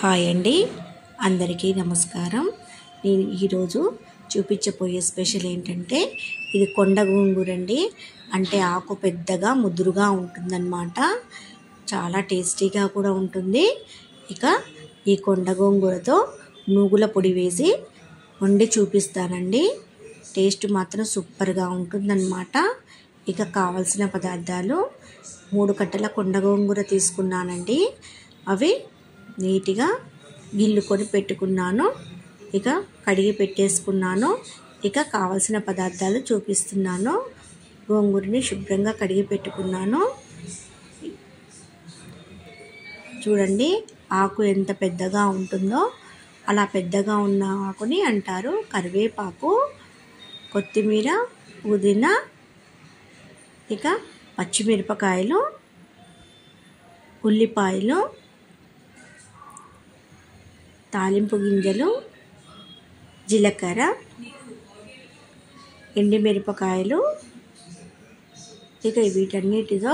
Hi అండి, అందరికీ నమస్కారం. నేను ఈరోజు చూపించబోయే స్పెషల్ ఏంటంటే ఇది కొండ గోంగూర అండి. అంటే ఆకు పెద్దగా ముదురుగా ఉంటుందన్నమాట. చాలా టేస్టీగా కూడా ఉంటుంది. ఇక ఈ కొండ గోంగూరతో నూగుల పొడి వేసి వండి చూపిస్తానండి. టేస్ట్ మాత్రం సూపర్గా ఉంటుందన్నమాట. ఇక కావలసిన పదార్థాలు 3 కట్టల కొండ గోంగూర తీసుకున్నానండి. అవి నీట్గా గిల్లుకొని పెట్టుకున్నాను. ఇక కడిగి పెట్టేసుకున్నాను. ఇక కావలసిన పదార్థాలు చూపిస్తున్నాను. గోంగూరని శుభ్రంగా కడిగి పెట్టుకున్నాను. చూడండి, ఆకు ఎంత పెద్దగా ఉంటుందో అలా పెద్దగా ఉన్న ఆకుని అంటారు కరివేపాకు, కొత్తిమీర, పుదీనా, ఇక పచ్చిమిరపకాయలు, ఉల్లిపాయలు, తాలింపు గింజలు, జీలకర్ర, ఎండుమిరపకాయలు. ఇక వీటన్నిటితో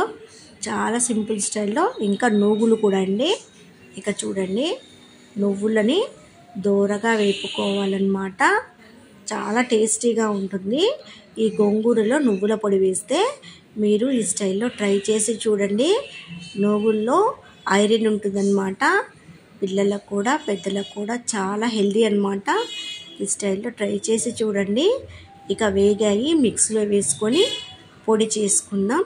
చాలా సింపుల్ స్టైల్లో ఇంకా నువ్వులు కూడా అండి. ఇక చూడండి, నువ్వులని దోరగా వేపుకోవాలన్నమాట. చాలా టేస్టీగా ఉంటుంది. ఈ గోంగూరలో నువ్వుల పొడి వేస్తే మీరు ఈ స్టైల్లో ట్రై చేసి చూడండి. నువ్వుల్లో ఐరన్ ఉంటుందన్నమాట. పిల్లలకు కూడా పెద్దలకు కూడా చాలా హెల్దీ అన్నమాట. ఈ స్టైల్లో ట్రై చేసి చూడండి. ఇక వేగాయి మిక్సీలో వేసుకొని పొడి చేసుకుందాం.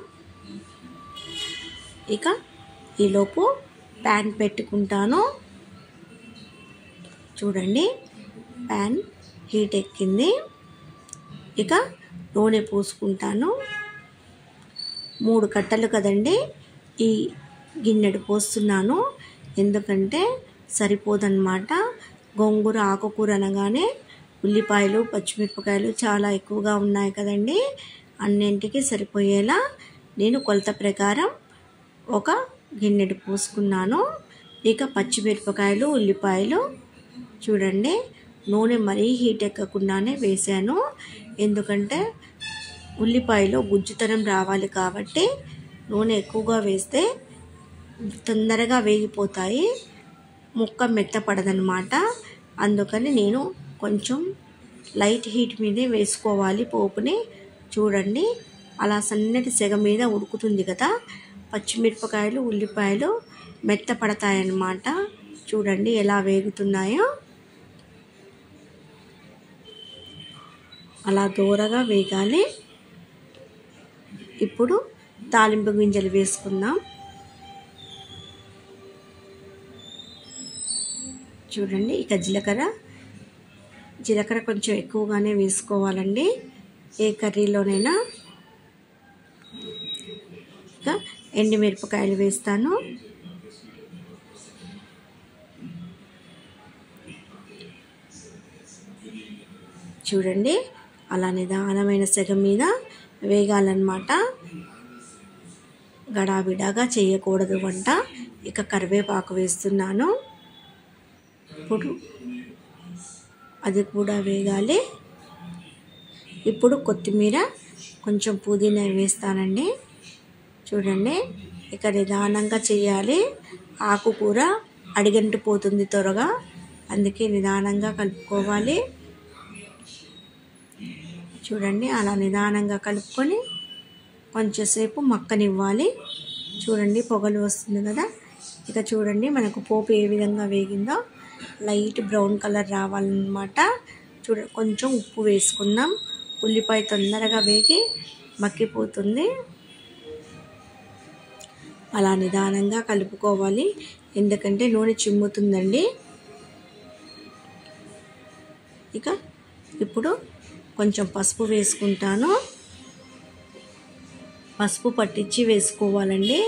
ఇక ఈలోపు ప్యాన్ పెట్టుకుంటాను. చూడండి, ప్యాన్ హీట్ ఎక్కింది. ఇక నూనె పోసుకుంటాను. 3 కట్టలు కదండి, ఈ గిన్నెడు పోస్తున్నాను. ఎందుకంటే సరిపోదన్నమాట. గోంగూర ఆకుకూర అనగానే ఉల్లిపాయలు, పచ్చిమిరపకాయలు చాలా ఎక్కువగా ఉన్నాయి కదండి. అన్నింటికి సరిపోయేలా నేను కొలత ప్రకారం ఒక గిన్నెడు పోసుకున్నాను. ఇక పచ్చిమిరపకాయలు, ఉల్లిపాయలు చూడండి, నూనె మరీ హీట్ ఎక్కకుండానే వేసాను. ఎందుకంటే ఉల్లిపాయలో గుజ్జుతనం రావాలి కాబట్టి నూనె ఎక్కువగా వేస్తే తొందరగా వేగిపోతాయి, ముక్క మెత్తపడదనమాట. అందుకని నేను కొంచెం లైట్ హీట్ మీదే వేసుకోవాలి పోపుని. చూడండి, అలా సన్నటి సెగ మీద ఉడుకుతుంది కదా, పచ్చిమిరపకాయలు, ఉల్లిపాయలు మెత్తపడతాయన్నమాట. చూడండి ఎలా వేగుతున్నాయో. అలా దూరగా వేగాలి. ఇప్పుడు తాలింపు గింజలు వేసుకుందాం. చూడండి, ఇక జీలకర్ర కొంచెం ఎక్కువగానే వేసుకోవాలండి, ఏ కర్రీలోనైనా. ఇక ఎండుమిరపకాయలు వేస్తాను. చూడండి, అలా నిదానమైన సెగ మీద వేగాలన్నమాట. గడాబిడాగా చేయకూడదు వంట. ఇక కరివేపాకు వేస్తున్నాను. ఇప్పుడు అది కూడా వేగాలి. ఇప్పుడు కొత్తిమీర, కొంచెం పుదీనా వేస్తానండి. చూడండి, ఇక నిదానంగా చేయాలి. ఆకుకూర అడిగంటిపోతుంది త్వరగా, అందుకే నిదానంగా కలుపుకోవాలి. చూడండి, అలా నిదానంగా కలుపుకొని కొంచెంసేపు మక్కనివ్వాలి. చూడండి, పొగలు వస్తుంది కదా. ఇక చూడండి, మనకు పోపు ఏ విధంగా వేగిందో లైట్ బ్రౌన్ కలర్ రావాలన్నమాట. కొంచెం ఉప్పు వేసుకుందాం. ఉల్లిపాయ తొందరగా వేగి మక్కిపోతుంది. అలా నిదానంగా కలుపుకోవాలి, ఎందుకంటే నూనె చిమ్ముతుందండి. ఇక ఇప్పుడు కొంచెం పసుపు వేసుకుంటాను. పసుపు పట్టించి వేసుకోవాలండి,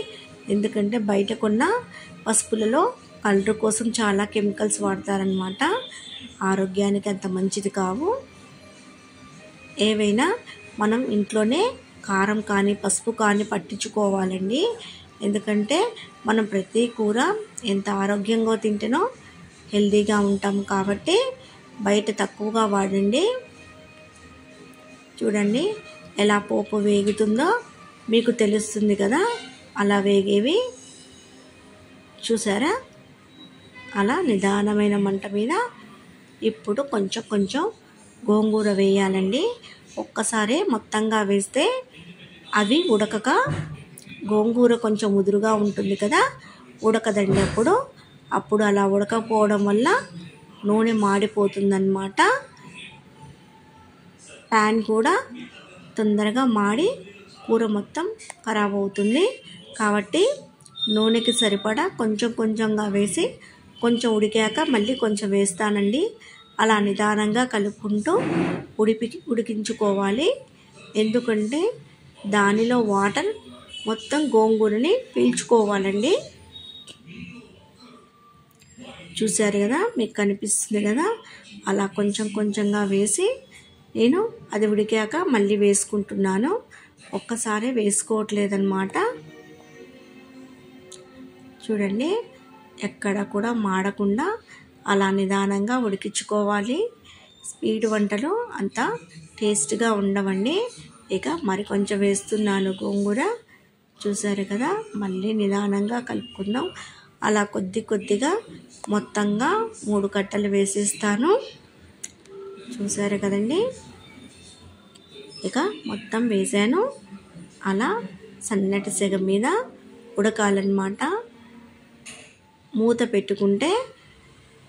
ఎందుకంటే బయట కొన్న పసుపులలో కలర్ కోసం చాలా కెమికల్స్ వాడతారనమాట. ఆరోగ్యానికి అంత మంచిది కావు. ఏవైనా మనం ఇంట్లోనే కారం కానీ పసుపు కానీ పట్టించుకోవాలండి. ఎందుకంటే మనం ప్రతి కూర ఎంత ఆరోగ్యంగా తింటేనో హెల్తీగా ఉంటాం కాబట్టి బయట తక్కువగా వాడండి. చూడండి, ఎలా పోపు వేగుతుందో మీకు తెలుస్తుంది కదా. అలా వేగేవి చూసారా, అలా నిదానమైన మంట మీద ఇప్పుడు కొంచెం కొంచెం గోంగూర వేయాలండి. ఒక్కసారే మొత్తంగా వేస్తే అవి ఉడకక గోంగూర కొంచెం ముదురుగా ఉంటుంది కదా, ఉడకదండి అప్పుడు అలా ఉడకపోవడం వల్ల నూనె మాడిపోతుందన్నమాట. ప్యాన్ కూడా తొందరగా మాడి కూర మొత్తం ఖరాబ్ అవుతుంది. కాబట్టి నూనెకి సరిపడా కొంచెం కొంచెంగా వేసి కొంచెం ఉడికాక మళ్ళీ కొంచెం వేస్తానండి. అలా నిదానంగా కలుపుకుంటూ ఉడికించుకోవాలి. ఎందుకంటే దానిలో వాటర్ మొత్తం గోంగూరని పీల్చుకోవాలండి. చూసారు కదా, మీకు కనిపిస్తుంది కదా, అలా కొంచెం కొంచెంగా వేసి నేను అది ఉడికాక మళ్ళీ వేసుకుంటున్నాను. ఒక్కసారి వేసుకోవట్లేదన్నమాట. చూడండి, ఎక్కడ కూడా మాడకుండా అలా నిదానంగా ఉడికించుకోవాలి. స్పీడ్ వంటలు అంత టేస్ట్గా ఉండవండి. ఇక మరి కొంచెం వేస్తున్నాను గోంగూర. చూసారు కదా, మళ్ళీ నిదానంగా కలుపుకుందాం. అలా కొద్ది కొద్దిగా మొత్తంగా 3 కట్టలు వేసేస్తాను. చూసారు కదండి, ఇక మొత్తం వేసాను. అలా సన్నటి సెగ మీద ఉడకాలన్నమాట. మూత పెట్టుకుంటే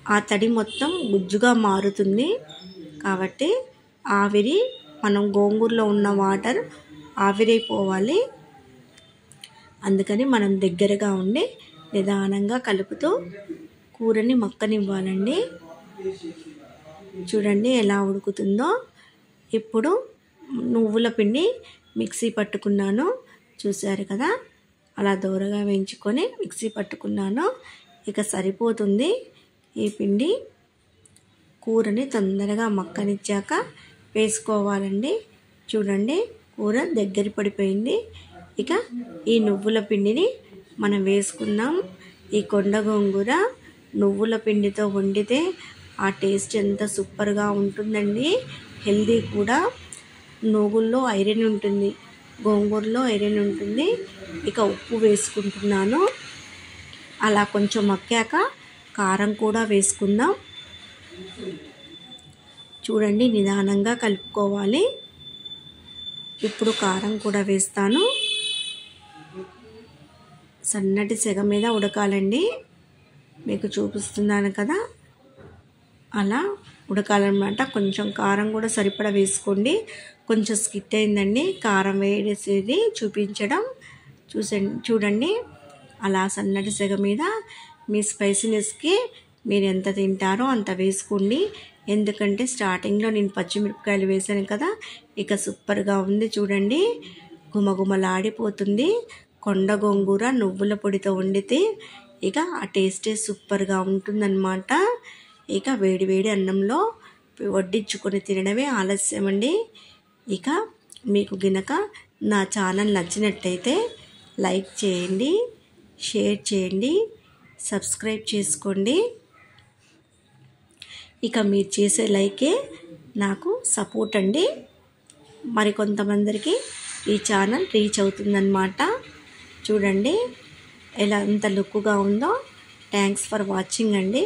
ఆ తడి మొత్తం గుజ్జుగా మారుతుంది. కాబట్టి ఆవిరి, మనం గోంగూరలో ఉన్న వాటర్ ఆవిరైపోవాలి. అందుకని మనం దగ్గరగా ఉండి నిదానంగా కలుపుతూ కూరని మక్కనివ్వాలండి. చూడండి ఎలా ఉడుకుతుందో. ఇప్పుడు నువ్వుల పిండి మిక్సీ పట్టుకున్నాను. చూసారు కదా, అలా దోరగా వేయించుకొని మిక్సీ పట్టుకున్నాను. ఇక సరిపోతుంది ఈ పిండి. కూరని తొందరగా మక్కనిచ్చాక వేసుకోవాలండి. చూడండి, కూర దగ్గర పడిపోయింది. ఇక ఈ నువ్వుల పిండిని మనం వేసుకున్నాం. ఈ కొండ గోంగూర నువ్వుల పిండితో వండితే ఆ టేస్ట్ ఎంత సూపర్గా ఉంటుందండి. హెల్దీ కూడా. నువ్వుల్లో ఐరన్ ఉంటుంది, గోంగూరలో ఐరన్ ఉంటుంది. ఇక ఉప్పు వేసుకుంటున్నాను. అలా కొంచెం మక్కాక కారం కూడా వేసుకుందాం. చూడండి, నిదానంగా కలుపుకోవాలి. ఇప్పుడు కారం కూడా వేస్తాను. సన్నటి సెగ మీద ఉడకాలండి. మీకు చూపిస్తున్నాను కదా, అలా ఉడకాలన్నమాట. కొంచెం కారం కూడా సరిపడా వేసుకోండి. కొంచెం స్కిట్ అయిందండి కారం వేసేది చూపించడం. చూడండి, అలా సన్నటి సెగ మీద మీ స్పైసీనెస్కి మీరు ఎంత తింటారో అంత వేసుకోండి. ఎందుకంటే స్టార్టింగ్లో నేను పచ్చిమిరపకాయలు వేసాను కదా, ఇక సూపర్గా ఉంది. చూడండి, గుమగుమలాడిపోతుంది. కొండ గోంగూర నువ్వుల పొడితో వండితే ఇక ఆ టేస్టే సూపర్గా ఉంటుందన్నమాట. ఇక వేడి వేడి అన్నంలో వడ్డించుకొని తినడమే ఆలస్యం అండి. ఇక మీకు గినక నా ఛానల్ నచ్చినట్టయితే లైక్ చేయండి, షేర్ చేయండి, సబ్స్క్రైబ్ చేసుకోండి. ఇక మీరు చేసే లైకే నాకు సపోర్ట్ అండి. మరికొంతమందికి ఈ ఛానల్ రీచ్ అవుతుందన్నమాట. చూడండి ఎలా ఎంత లుక్గా ఉందో. థ్యాంక్స్ ఫర్ వాచింగ్ అండి.